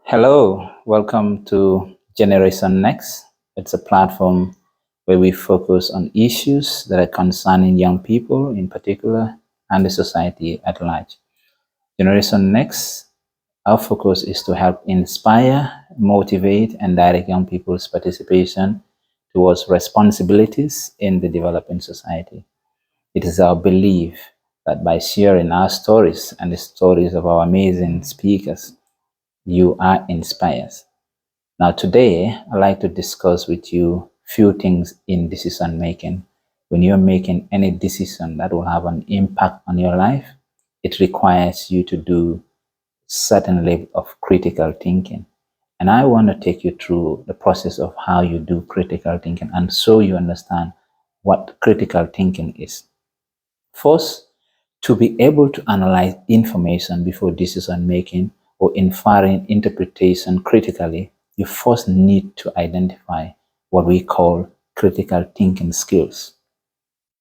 Hello, welcome to Generation Next. It's a platform where we focus on issues that are concerning young people in particular and the society at large. Generation Next, our focus is to help inspire, motivate, and direct young people's participation towards responsibilities in the developing society. It is our belief that by sharing our stories and the stories of our amazing speakers, you are inspired. Now, today, I'd like to discuss with you few things in decision making. When you're making any decision that will have an impact on your life, it requires you to do certain level of critical thinking. And I want to take you through the process of how you do critical thinking and so you understand what critical thinking is. First, to be able to analyze information before decision making or inferring interpretation critically, you first need to identify what we call critical thinking skills.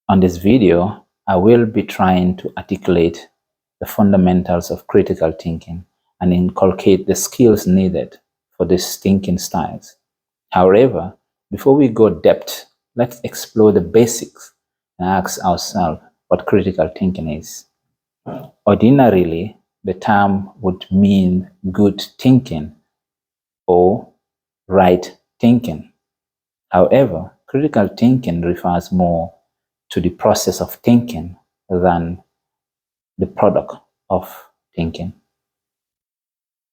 On this video, I will be trying to articulate the fundamentals of critical thinking and inculcate the skills needed for these thinking styles. However, before we go depth, let's explore the basics and ask ourselves what critical thinking is. Ordinarily, the term would mean good thinking or right thinking. However, critical thinking refers more to the process of thinking than the product of thinking.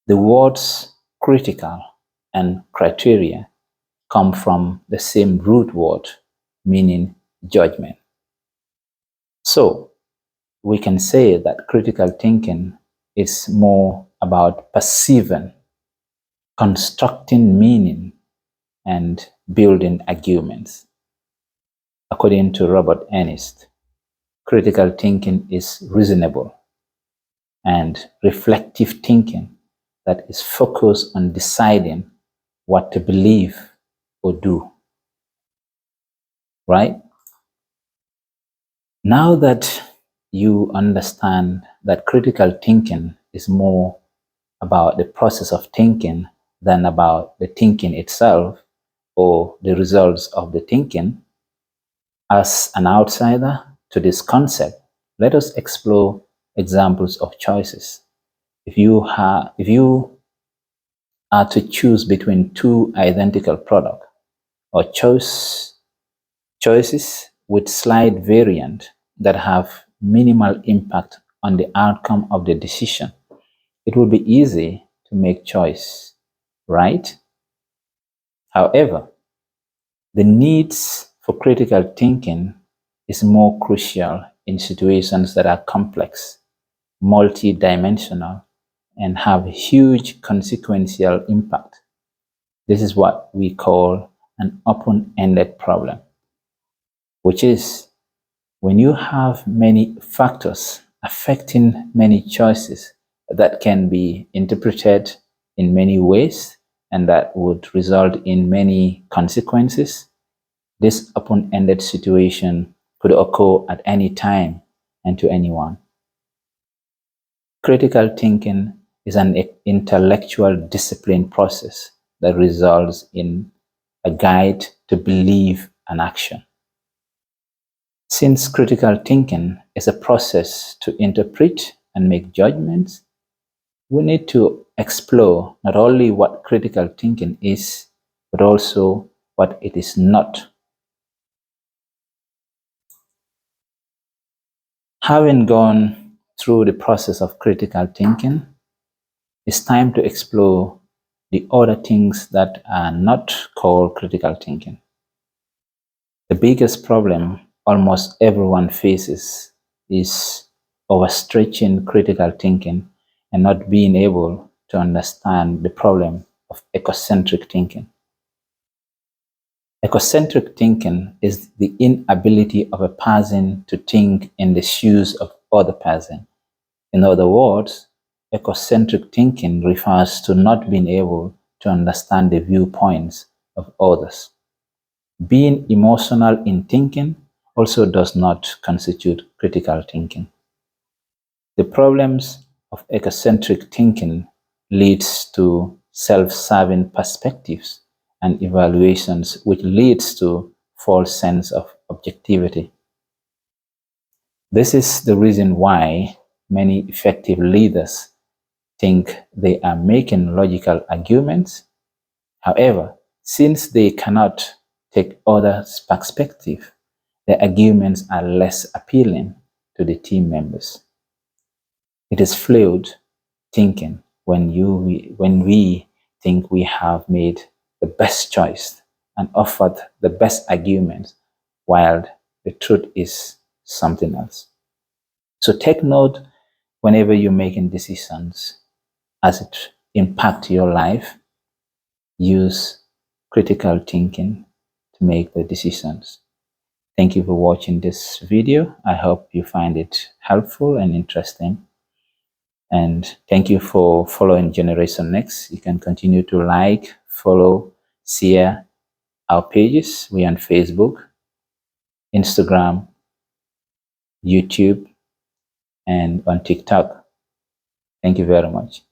The words critical and criteria come from the same root word meaning judgment. So, we can say that critical thinking is more about perceiving, constructing meaning, and building arguments. According to Robert Ernest, critical thinking is reasonable and reflective thinking that is focused on deciding what to believe or do. Right? Now that you understand that critical thinking is more about the process of thinking than about the thinking itself or the results of the thinking, as an outsider to this concept, let us explore examples of choices. If you are to choose between two identical products or choices with slight variant that have minimal impact on the outcome of the decision, it will be easy to make choice, right? However, the needs for critical thinking is more crucial in situations that are complex, multi-dimensional, and have huge consequential impact. This is what we call an open-ended problem, which is when you have many factors affecting many choices that can be interpreted in many ways and that would result in many consequences, this open-ended situation could occur at any time and to anyone. Critical thinking is an intellectual discipline process that results in a guide to belief and action. Since critical thinking is a process to interpret and make judgments, we need to explore not only what critical thinking is, but also what it is not. Having gone through the process of critical thinking, it's time to explore the other things that are not called critical thinking. The biggest problem almost everyone faces is overstretching critical thinking and not being able to understand the problem of ecocentric thinking. Ecocentric thinking is the inability of a person to think in the shoes of other person. In other words, ecocentric thinking refers to not being able to understand the viewpoints of others. Being emotional in thinking also does not constitute critical thinking. The problems of ecocentric thinking leads to self-serving perspectives and evaluations, which leads to false sense of objectivity. This is the reason why many effective leaders think they are making logical arguments. However, since they cannot take others' perspective, their arguments are less appealing to the team members. It is flawed thinking when we think we have made the best choice and offered the best arguments, while the truth is something else. So take note whenever you're making decisions as it impact your life. Use critical thinking to make the decisions. Thank you for watching this video. I hope you find it helpful and interesting. And thank you for following Generation Next. You can continue to like, follow, share our pages. We're on Facebook, Instagram, YouTube, and on TikTok. Thank you very much.